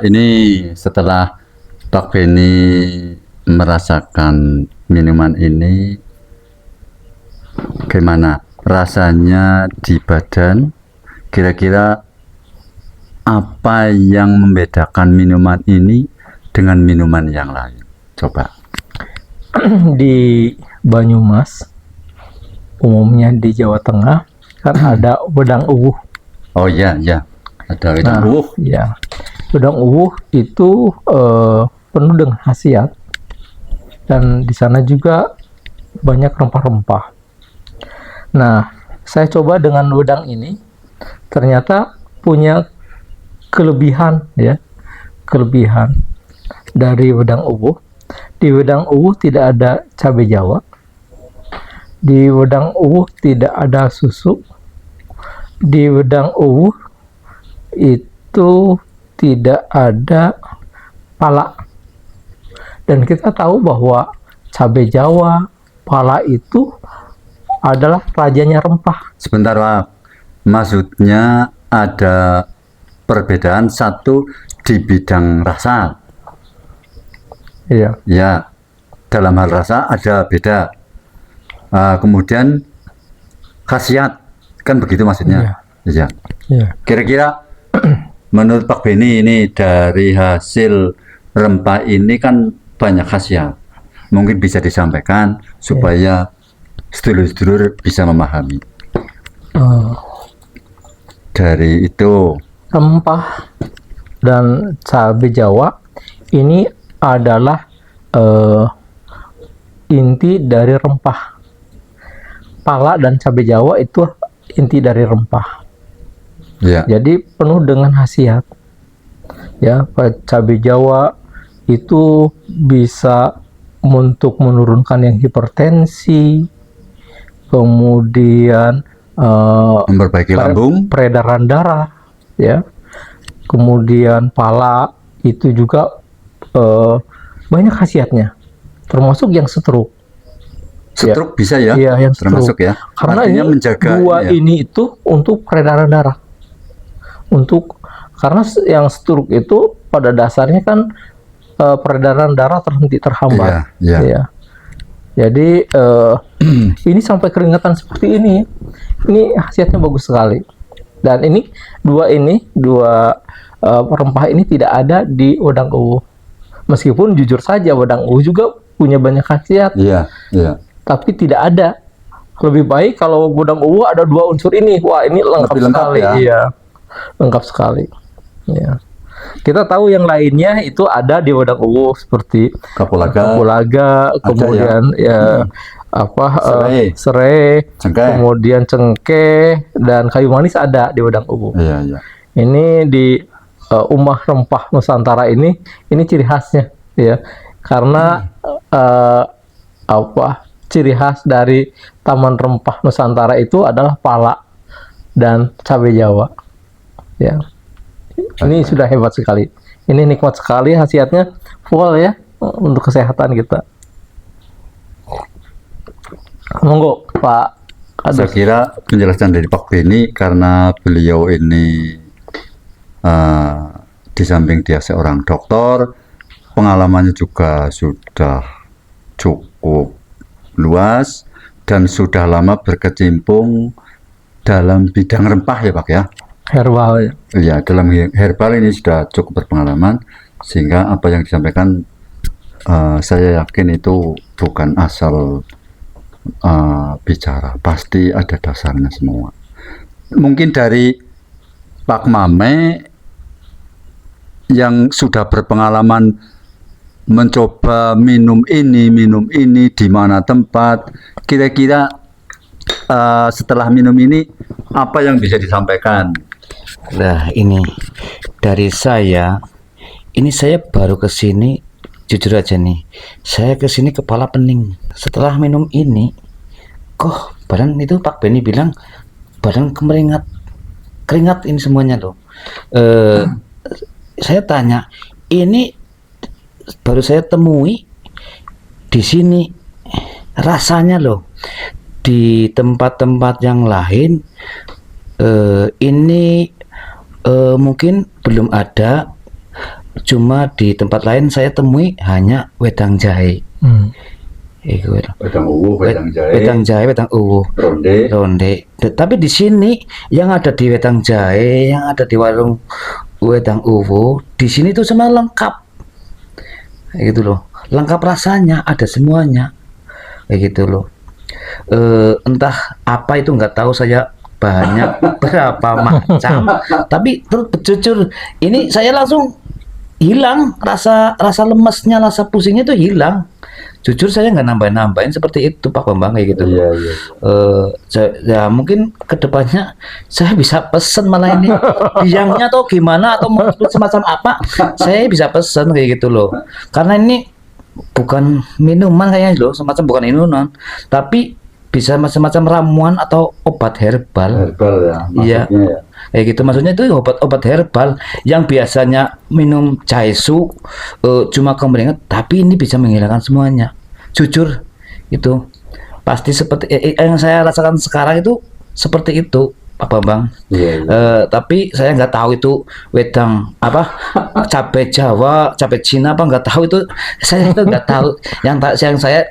Ini setelah Pak Beni merasakan minuman ini, gimana rasanya di badan? Kira-kira apa yang membedakan minuman ini dengan minuman yang lain? Coba. Di Banyumas, umumnya di Jawa Tengah, kan ada wedang uwuh. Oh iya, ya. Ada wedang uwuh. Ya, wedang uwuh itu penuh dengan khasiat, dan di sana juga banyak rempah-rempah. Nah, saya coba dengan wedang ini, ternyata punya kelebihan, ya, kelebihan dari wedang uwuh. Di wedang uwuh tidak ada cabai Jawa, di wedang uwuh tidak ada susu, di wedang uwuh itu tidak ada pala. Dan kita tahu bahwa cabai Jawa, pala itu adalah rajanya rempah. Sebentar, Pak. Maksudnya ada perbedaan satu di bidang rasa. Iya. Ya, dalam hal rasa ada beda. Kemudian khasiat, kan begitu maksudnya. Iya. Iya. Kira-kira menurut Pak Beni ini dari hasil rempah ini kan banyak khasiat. Mungkin bisa disampaikan supaya sedulur-sedulur bisa memahami. Dari itu, Rempah dan cabai Jawa ini adalah inti dari rempah. Pala dan cabai Jawa itu inti dari rempah. ya, Jadi penuh dengan khasiat. Ya, cabai Jawa itu bisa untuk menurunkan yang hipertensi, kemudian memperbaiki lambung, peredaran darah, ya. Kemudian pala itu juga banyak khasiatnya, termasuk yang stroke. stroke bisa ya, Iya, yang termasuk stroke. ya. Karena Artinya ini menjaga dua ini ya. ini itu untuk peredaran darah. Karena yang stroke itu pada dasarnya kan peredaran darah terhambat. Iya. Ya. Jadi ini sampai keringatan seperti ini khasiatnya bagus sekali. Dan ini dua rempah ini tidak ada di wedang uwuh. Meskipun jujur saja wedang uwuh juga punya banyak khasiat. Iya. Tapi tidak ada. Lebih baik kalau wedang uwuh ada dua unsur ini. Wah, ini lengkap sekali. Ya? Iya. Lengkap sekali. Ya. Kita tahu yang lainnya itu ada di wedang uwuh seperti kapulaga, kemudian serai, kemudian cengkeh dan kayu manis ada di wedang uwuh. Iya. Ini di Umah Rempah Nusantara ini ciri khasnya, ya, karena ciri khas dari Taman Rempah Nusantara itu adalah pala dan cabai Jawa, ya. Ini sudah hebat sekali. Ini nikmat sekali, khasiatnya full ya untuk kesehatan kita. Monggo Pak Kades. Saya kira penjelasan dari Pak Beni, karena beliau ini di samping dia seorang dokter, pengalamannya juga sudah cukup luas dan sudah lama berkecimpung dalam bidang rempah ya Pak ya. Herbal ya. Ya, dalam herbal ini sudah cukup berpengalaman, sehingga apa yang disampaikan saya yakin itu bukan asal bicara, pasti ada dasarnya semua. Mungkin dari Pak Mame yang sudah berpengalaman mencoba minum ini di mana tempat, kira-kira setelah minum ini apa yang bisa disampaikan? Nah, ini dari saya, ini saya baru kesini, jujur aja nih, saya kesini kepala pening. Setelah minum ini, kok badan itu Pak Beni bilang badan keringat ini semuanya loh. Saya tanya, ini baru saya temui di sini rasanya loh. Di tempat-tempat yang lain ini mungkin belum ada Cuma di tempat lain saya temui hanya wedang jahe. Iku Wedang uwu, wedang jahe, wedang jahe, wedang uwu, ronde. ronde. Tapi di sini yang ada di wedang jahe, yang ada di warung wedang uwu, di sini tuh semua lengkap. Kayak gitu loh. Lengkap rasanya, ada semuanya. Kayak gitu loh. Entah apa itu nggak tahu saya bahannya berapa macam, tapi terus jujur ini saya langsung hilang rasa lemesnya, rasa pusingnya itu hilang. Jujur saya nggak nambahin seperti itu Pak Bambang kayak gitu. Iya, iya. Ya mungkin kedepannya saya bisa pesen malah ini biangnya atau gimana atau semacam apa, saya bisa pesen kayak gitu loh. Karena ini bukan minuman kayaknya loh, semacam bukan minuman, tapi bisa macam-macam ramuan atau obat herbal. Herbal ya, Iya. maksudnya ya. Kayak gitu maksudnya itu obat herbal yang biasanya minum jaisu cuma kemeringat, tapi ini bisa menghilangkan semuanya. Jujur itu pasti seperti yang saya rasakan sekarang itu seperti itu Pak Bambang. Iya, iya. Tapi saya nggak tahu itu wedang apa cabai Jawa, cabai Cina apa nggak tahu itu, saya itu nggak tahu. Yang saya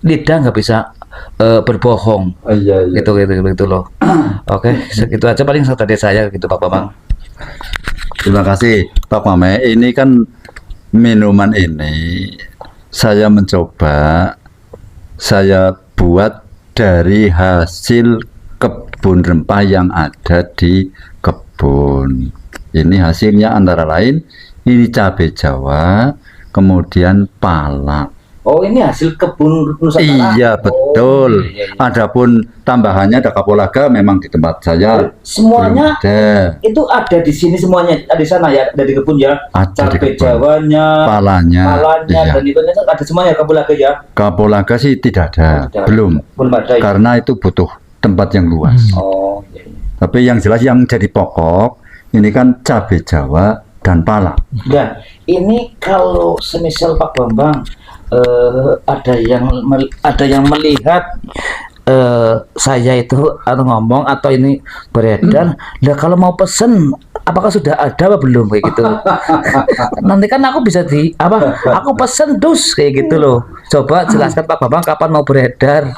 lidah nggak bisa berbohong. Iya, iya. Gitu loh. Oke, segitu aja paling dari saya gitu Pak Bambang. Terima kasih Pak Mame. Ini kan minuman ini saya mencoba, saya buat dari hasil kebun rempah yang ada di kebun. Ini hasilnya antara lain ini cabai Jawa, kemudian palak. Oh, ini hasil kebun Nusantara. Iya, betul. Iya. Adapun tambahannya ada kapulaga memang di tempat saya. Semuanya Ada. itu ada di sini semuanya, ada di sana ya, ada di kebun ya. Ada di Cabai kebun. Jawanya, Palanya, iya. dan itu ada semuanya kapulaga ya. Kapulaga sih tidak ada, Tidak. belum. Belum ada. Ya? Karena itu butuh tempat yang luas. Oh, iya. Tapi yang jelas yang jadi pokok ini kan cabai Jawa dan palak. Dan ini kalau semisal Pak Bambang ada yang melihat saya itu atau ngomong atau ini beredar, lah kalau mau pesen apakah sudah ada apa belum kayak gitu. Nanti kan aku bisa aku pesen dus kayak gitu loh. Coba jelaskan Pak Bambang kapan mau beredar.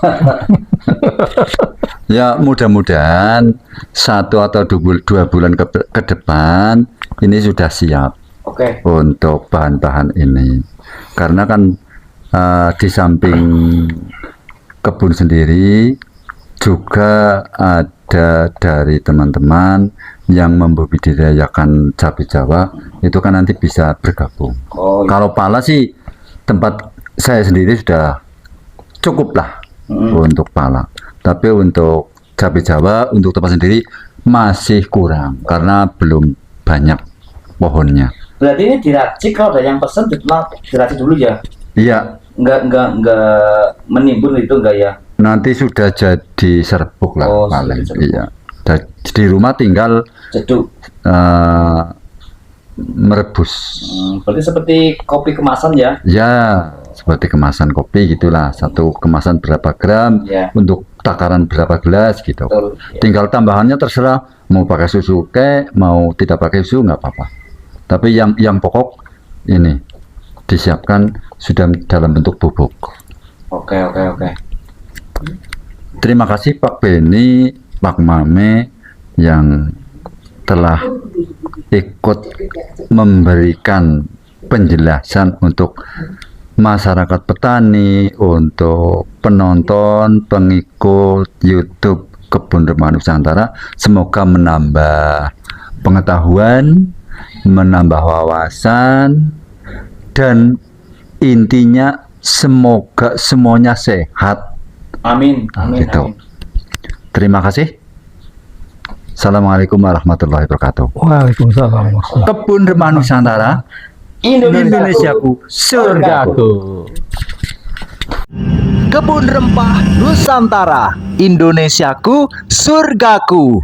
Ya mudah-mudahan 1 atau 2 bulan ke depan ini sudah siap Oke. untuk bahan-bahan ini. Karena kan di samping kebun sendiri juga ada dari teman-teman yang membudidayakan cabai Jawa, itu kan nanti bisa bergabung. Oh, Kalau pala sih tempat saya sendiri sudah cukup lah untuk pala. Tapi untuk cabai Jawa untuk tempat sendiri masih kurang karena belum banyak pohonnya. berarti ini diracik, kalau ada yang pesen diracik dulu ya. Iya, Enggak menimbun itu enggak ya. nanti sudah jadi serbuk lah Oh, paling. sudah serbuk. Iya. Di rumah tinggal Jeduk. merebus. Berarti seperti kopi kemasan ya. Ya, seperti kemasan kopi gitulah. Satu kemasan berapa gram, Ya. untuk takaran berapa gelas gitu. Betul. Ya. Tinggal tambahannya terserah mau pakai susu mau tidak pakai susu nggak apa-apa. Tapi yang pokok ini disiapkan sudah dalam bentuk bubuk. Oke. Terima kasih Pak Beni, Pak Mame yang telah ikut memberikan penjelasan untuk masyarakat petani, untuk penonton, pengikut YouTube Kebun Rempah Nusantara. Semoga menambah pengetahuan, menambah wawasan, dan intinya semoga semuanya sehat. Amin. Gitu. Terima kasih. Assalamualaikum warahmatullahi wabarakatuh. Waalaikumsalam. Kebun Rempah Nusantara, Indonesiaku, surgaku. Kebun Rempah Nusantara, Indonesiaku, surgaku.